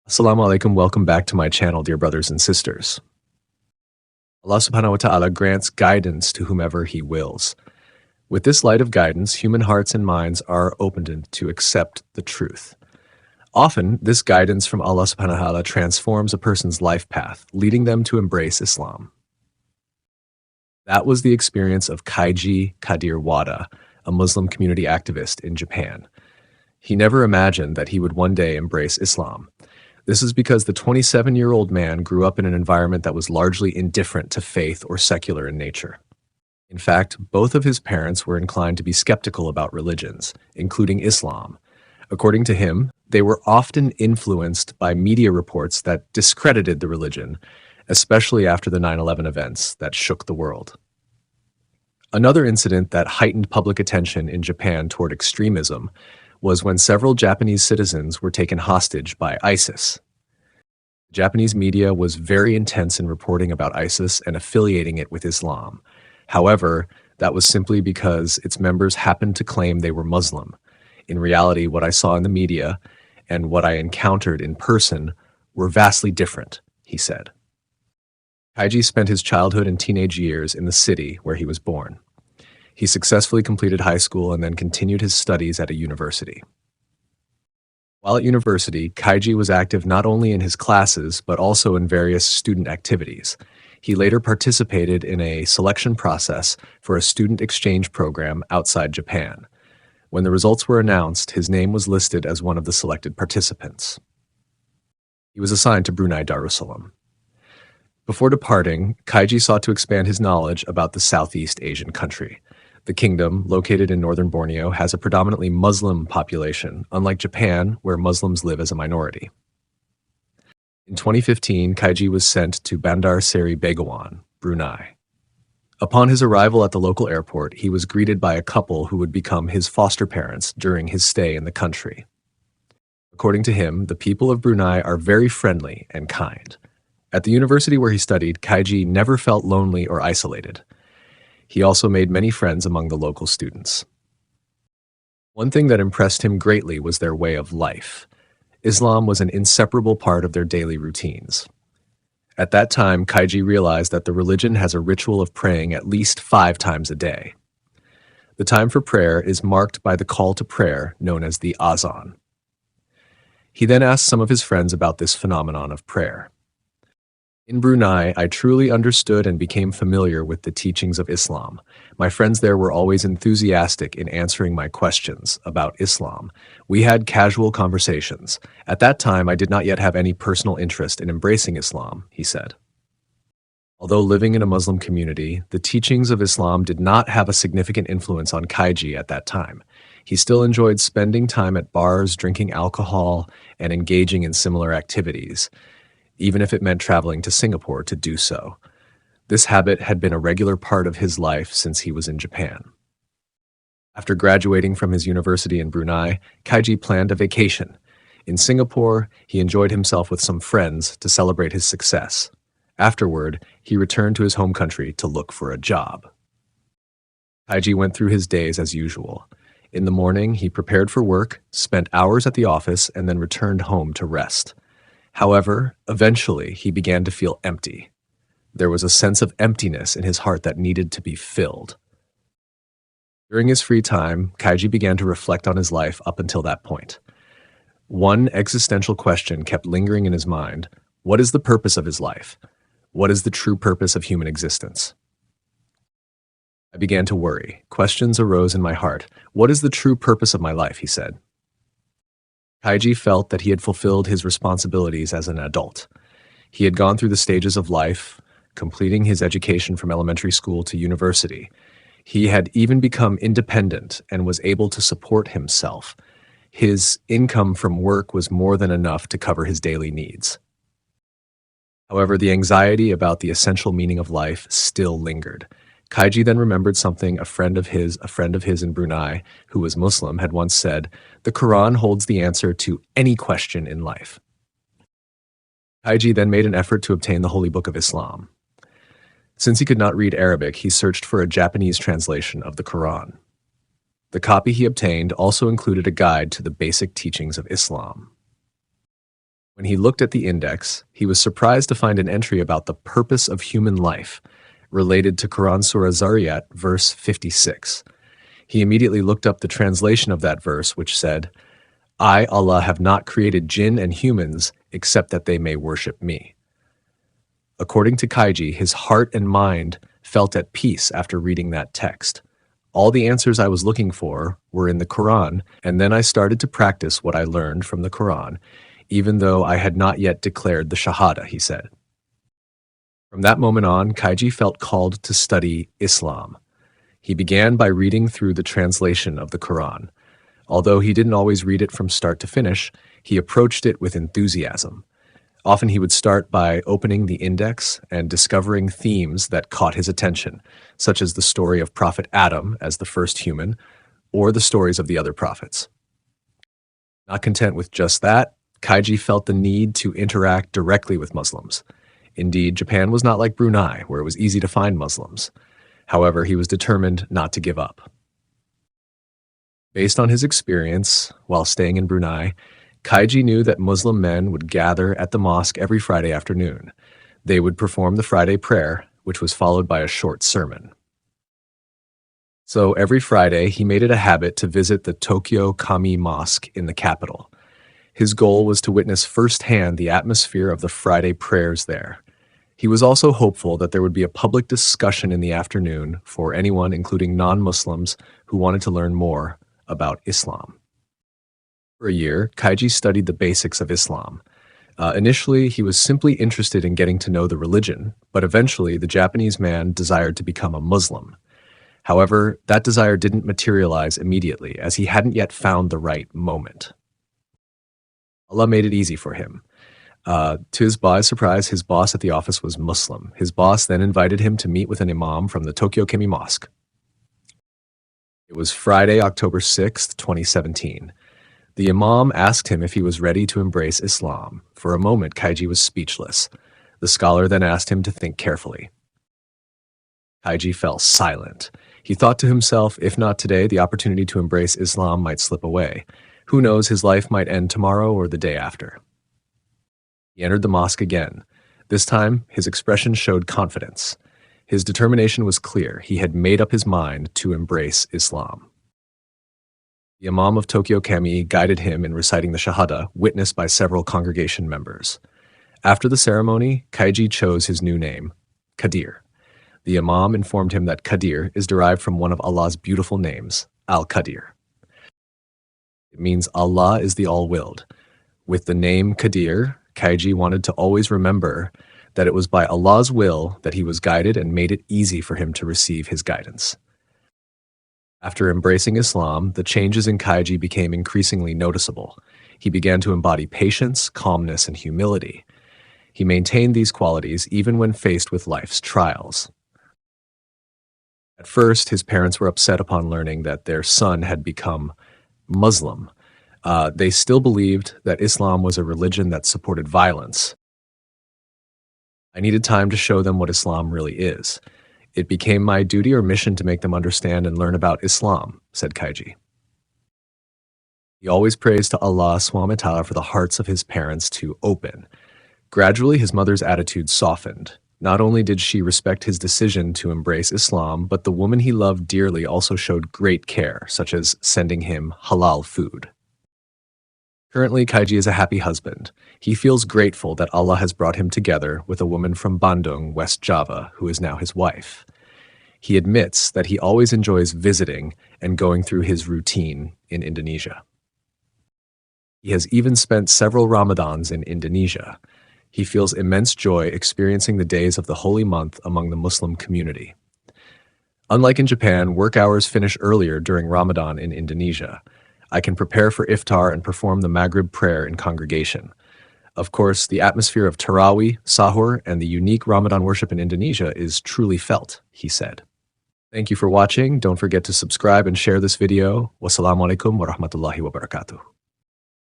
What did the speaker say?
Assalamu alaikum, welcome back to my channel, dear brothers and sisters. Allah subhanahu wa ta'ala grants guidance to whomever He wills. With this light of guidance, human hearts and minds are opened to accept the truth. Often, this guidance from Allah subhanahu wa ta'ala transforms a person's life path, leading them to embrace Islam. That was the experience of Kaiji Kadir Wada, a Muslim community activist in Japan. He never imagined that he would one day embrace Islam. This is because the 27-year-old man grew up in an environment that was largely indifferent to faith or secular in nature. In fact, both of his parents were inclined to be skeptical about religions, including Islam. According to him, they were often influenced by media reports that discredited the religion, especially after the 9/11 events that shook the world. Another incident that heightened public attention in Japan toward extremism was when several Japanese citizens were taken hostage by ISIS. Japanese media was very intense in reporting about ISIS and affiliating it with Islam. However, that was simply because its members happened to claim they were Muslim. In reality, what I saw in the media and what I encountered in person were vastly different, he said. Kaiji spent his childhood and teenage years in the city where he was born. He successfully completed high school and then continued his studies at a university. While at university, Kaiji was active not only in his classes, but also in various student activities. He later participated in a selection process for a student exchange program outside Japan. When the results were announced, his name was listed as one of the selected participants. He was assigned to Brunei Darussalam. Before departing, Kaiji sought to expand his knowledge about the Southeast Asian country. The kingdom, located in northern Borneo, has a predominantly Muslim population, unlike Japan, where Muslims live as a minority. In 2015, Kaiji was sent to Bandar Seri Begawan, Brunei. Upon his arrival at the local airport, he was greeted by a couple who would become his foster parents during his stay in the country. According to him, the people of Brunei are very friendly and kind. At the university where he studied, Kaiji never felt lonely or isolated. He also made many friends among the local students. One thing that impressed him greatly was their way of life. Islam was an inseparable part of their daily routines. At that time, Kaiji realized that the religion has a ritual of praying at least 5 times a day. The time for prayer is marked by the call to prayer known as the azan. He then asked some of his friends about this phenomenon of prayer. In Brunei, I truly understood and became familiar with the teachings of Islam. My friends there were always enthusiastic in answering my questions about Islam. We had casual conversations. At that time, I did not yet have any personal interest in embracing Islam, he said. Although living in a Muslim community, the teachings of Islam did not have a significant influence on Kaiji at that time. He still enjoyed spending time at bars, drinking alcohol, and engaging in similar activities, even if it meant traveling to Singapore to do so. This habit had been a regular part of his life since he was in Japan. After graduating from his university in Brunei, Kaiji planned a vacation. In Singapore, he enjoyed himself with some friends to celebrate his success. Afterward, he returned to his home country to look for a job. Kaiji went through his days as usual. In the morning, he prepared for work, spent hours at the office, and then returned home to rest. However, eventually, he began to feel empty. There was a sense of emptiness in his heart that needed to be filled. During his free time, Kaiji began to reflect on his life up until that point. One existential question kept lingering in his mind: what is the purpose of his life? What is the true purpose of human existence? I began to worry. Questions arose in my heart. What is the true purpose of my life, he said. Kaiji felt that he had fulfilled his responsibilities as an adult. He had gone through the stages of life, completing his education from elementary school to university. He had even become independent and was able to support himself. His income from work was more than enough to cover his daily needs. However, the anxiety about the essential meaning of life still lingered. Kaiji then remembered something a friend of his in Brunei, who was Muslim, had once said: "The Quran holds the answer to any question in life." Kaiji then made an effort to obtain the Holy Book of Islam. Since he could not read Arabic, he searched for a Japanese translation of the Quran. The copy he obtained also included a guide to the basic teachings of Islam. When he looked at the index, he was surprised to find an entry about the purpose of human life, related to Quran Surah Zariyat, verse 56. He immediately looked up the translation of that verse, which said, "I, Allah, have not created jinn and humans except that they may worship me." According to Kaiji, his heart and mind felt at peace after reading that text. All the answers I was looking for were in the Quran, and then I started to practice what I learned from the Quran, even though I had not yet declared the Shahada, he said. From that moment on, Kaiji felt called to study Islam. He began by reading through the translation of the Quran. Although he didn't always read it from start to finish, he approached it with enthusiasm. Often he would start by opening the index and discovering themes that caught his attention, such as the story of Prophet Adam as the first human, or the stories of the other prophets. Not content with just that, Kaiji felt the need to interact directly with Muslims. Indeed, Japan was not like Brunei, where it was easy to find Muslims. However, he was determined not to give up. Based on his experience while staying in Brunei, Kaiji knew that Muslim men would gather at the mosque every Friday afternoon. They would perform the Friday prayer, which was followed by a short sermon. So every Friday, he made it a habit to visit the Tokyo Kami Mosque in the capital. His goal was to witness firsthand the atmosphere of the Friday prayers there. He was also hopeful that there would be a public discussion in the afternoon for anyone, including non-Muslims, who wanted to learn more about Islam. For a year, Kaiji studied the basics of Islam. Initially, he was simply interested in getting to know the religion, but eventually the Japanese man desired to become a Muslim. However, that desire didn't materialize immediately, as he hadn't yet found the right moment. Allah made it easy for him. To his surprise, his boss at the office was Muslim. His boss then invited him to meet with an imam from the Tokyo Kami Mosque. It was Friday, October 6th, 2017. The imam asked him if he was ready to embrace Islam. For a moment, Kaiji was speechless. The scholar then asked him to think carefully. Kaiji fell silent. He thought to himself, if not today, the opportunity to embrace Islam might slip away. Who knows, his life might end tomorrow or the day after. He entered the mosque again. This time, his expression showed confidence. His determination was clear. He had made up his mind to embrace Islam. The Imam of Tokyo Kami guided him in reciting the Shahada, witnessed by several congregation members. After the ceremony, Kaiji chose his new name, Kadir. The Imam informed him that Kadir is derived from one of Allah's beautiful names, Al-Qadir. It means Allah is the All-Willed. With the name Kadir, Kaiji wanted to always remember that it was by Allah's will that he was guided and made it easy for him to receive his guidance. After embracing Islam, the changes in Kaiji became increasingly noticeable. He began to embody patience, calmness, and humility. He maintained these qualities even when faced with life's trials. At first, his parents were upset upon learning that their son had become Muslim. They still believed that Islam was a religion that supported violence. I needed time to show them what Islam really is. It became my duty or mission to make them understand and learn about Islam, said Kaiji. He always prays to Allah subhanahu wa ta'ala for the hearts of his parents to open. Gradually, his mother's attitude softened. Not only did she respect his decision to embrace Islam, but the woman he loved dearly also showed great care, such as sending him halal food. Currently, Kaiji is a happy husband. He feels grateful that Allah has brought him together with a woman from Bandung, West Java, who is now his wife. He admits that he always enjoys visiting and going through his routine in Indonesia. He has even spent several Ramadans in Indonesia. He feels immense joy experiencing the days of the holy month among the Muslim community. Unlike in Japan, work hours finish earlier during Ramadan in Indonesia. I can prepare for iftar and perform the Maghrib prayer in congregation. Of course, the atmosphere of Tarawih, Sahur, and the unique Ramadan worship in Indonesia is truly felt, he said. Thank you for watching. Don't forget to subscribe and share this video. Wassalamualaikum warahmatullahi wabarakatuh.